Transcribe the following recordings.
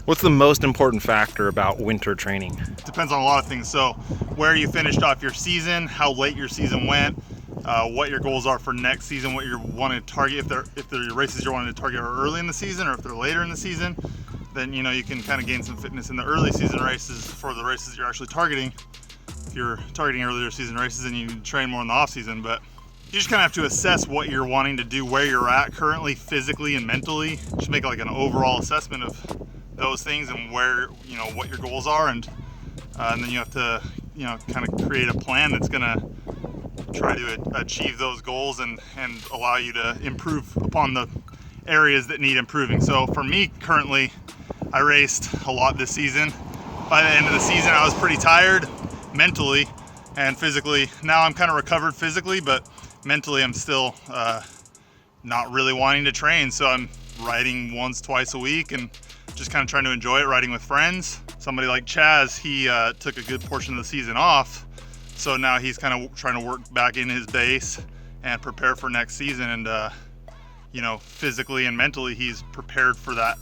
What's the most important factor about winter training? Depends on a lot of things. So where you finished off your season, how late your season went, what your goals are for next season, what you're wanting to target. If they're races you're wanting to target are early in the season, or if they're later in the season, then you can kind of gain some fitness in the early season races for the races you're actually targeting. If you're targeting earlier season races, then you need to train more in the off season. But you just kind of have to assess what you're wanting to do, where you're at currently, physically and mentally. Just make like an overall assessment of those things and where what your goals are, and then you have to kind of create a plan that's going to try to achieve those goals and allow you to improve upon the areas that need improving. So for me currently, I raced a lot this season. By the end of the season, I was pretty tired mentally and physically. Now I'm kind of recovered physically, but mentally I'm still not really wanting to train. So I'm riding once, twice a week and just kind of trying to enjoy it, riding with friends. Somebody like Chaz, he took a good portion of the season off. So now he's kind of trying to work back in his base and prepare for next season. And, physically and mentally, he's prepared for that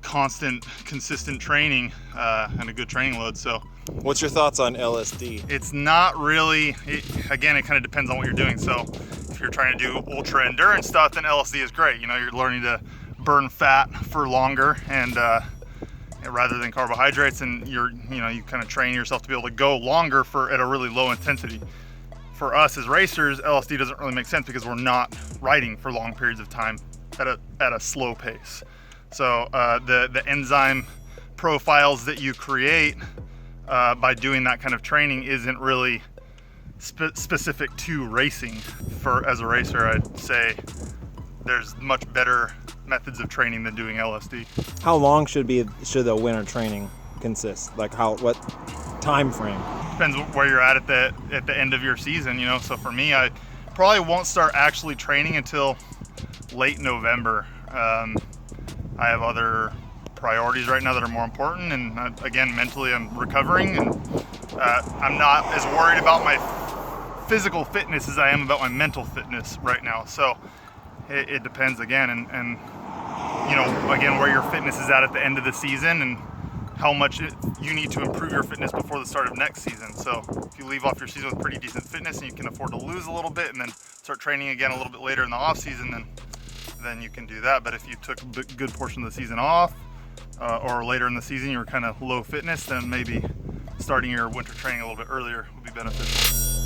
constant, consistent training and a good training load. So What's your thoughts on LSD? it's not really, again, it kind of depends on what you're doing. So if you're trying to do ultra endurance stuff, then LSD is great. You're learning to burn fat for longer and rather than carbohydrates, and you kind of train yourself to be able to go longer at a really low intensity. For us as racers, LSD doesn't really make sense because we're not riding for long periods of time at a slow pace. So the enzyme profiles that you create by doing that kind of training isn't really specific to racing. As a racer, I'd say there's much better methods of training than doing LSD. How long should the winter training consist? Like what time frame? Depends where you're at the end of your season. So for me, I probably won't start actually training until late November. I have other priorities right now that are more important, and again, mentally I'm recovering, and I'm not as worried about my physical fitness as I am about my mental fitness right now. So it depends again, and again, where your fitness is at the end of the season and how much you need to improve your fitness before the start of next season. So if you leave off your season with pretty decent fitness and you can afford to lose a little bit and then start training again a little bit later in the off season, then you can do that. But if you took a good portion of the season off or later in the season you were kind of low fitness, then maybe starting your winter training a little bit earlier would be beneficial.